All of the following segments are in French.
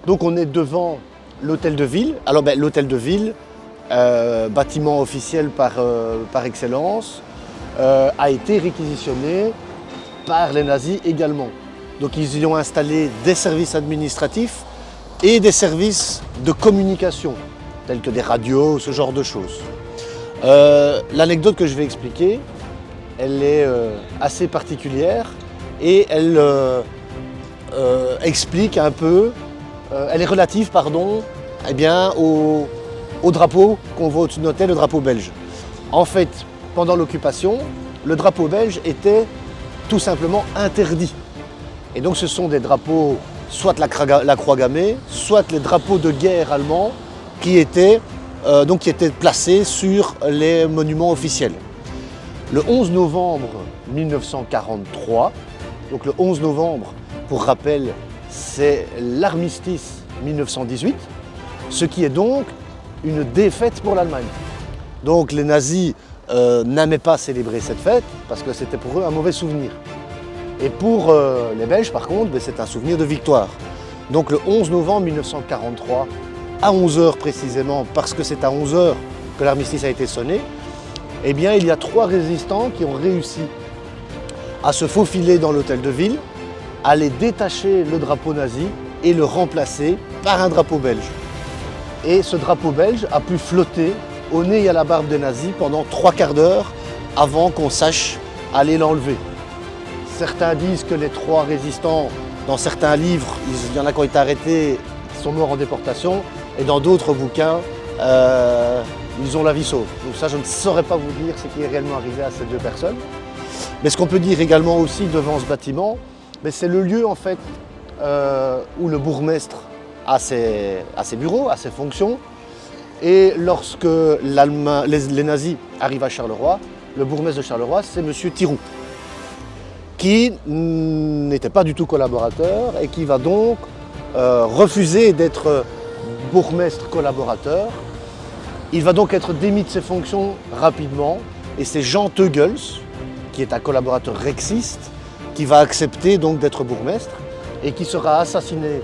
Donc on est devant l'hôtel de ville. Alors l'hôtel de ville, bâtiment officiel par excellence, a été réquisitionné par les nazis également. Donc ils y ont installé des services administratifs et des services de communication, tels que des radios, ce genre de choses. L'anecdote que je vais expliquer, elle est assez particulière et elle explique un peu, elle est relative, pardon, eh bien, au drapeau qu'on voit au-dessus de notre tête, le drapeau belge. En fait, pendant l'occupation, le drapeau belge était tout simplement interdit. Et donc ce sont des drapeaux, soit la croix gammée, soit les drapeaux de guerre allemands qui étaient placés sur les monuments officiels. Le 11 novembre 1943, donc le 11 novembre, pour rappel, c'est l'armistice 1918, ce qui est donc une défaite pour l'Allemagne. Donc les nazis n'aimaient pas célébrer cette fête parce que c'était pour eux un mauvais souvenir. Et pour les Belges, par contre, c'est un souvenir de victoire. Donc le 11 novembre 1943, à 11 h précisément, parce que c'est à 11 h que l'armistice a été sonné, eh bien il y a 3 résistants qui ont réussi à se faufiler dans l'hôtel de ville, à aller détacher le drapeau nazi et le remplacer par un drapeau belge. Et ce drapeau belge a pu flotter au nez et à la barbe des nazis pendant 3/4 d'heure avant qu'on sache aller l'enlever. Certains disent que les 3 résistants, dans certains livres, il y en a qui ont été arrêtés, qui sont morts en déportation, et dans d'autres bouquins, ils ont la vie sauve. Donc ça, je ne saurais pas vous dire ce qui est réellement arrivé à ces 2 personnes. Mais ce qu'on peut dire également aussi devant ce bâtiment, c'est le lieu en fait où le bourgmestre a ses bureaux, a ses fonctions. Et lorsque les nazis arrivent à Charleroi, le bourgmestre de Charleroi, c'est M. Thiroux, qui n'était pas du tout collaborateur et qui va donc refuser d'être bourgmestre collaborateur. Il va donc être démis de ses fonctions rapidement et c'est Jean Teugels, qui est un collaborateur rexiste, qui va accepter donc d'être bourgmestre et qui sera assassiné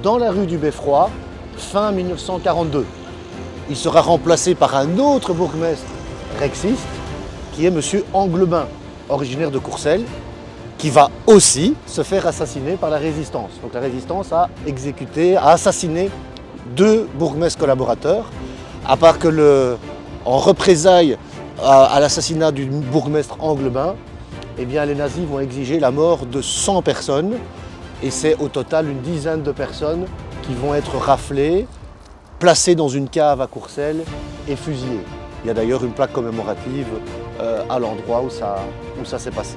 dans la rue du Beffroi fin 1942. Il sera remplacé par un autre bourgmestre rexiste qui est M. Anglebin, originaire de Courcelles, qui va aussi se faire assassiner par la résistance. Donc la résistance a assassiné 2 bourgmestres collaborateurs, à part que en représailles à l'assassinat du bourgmestre Anglebin, eh bien les nazis vont exiger la mort de 100 personnes et c'est au total une dizaine de personnes qui vont être raflées, placées dans une cave à Courcelles et fusillées. Il y a d'ailleurs une plaque commémorative à l'endroit où ça s'est passé.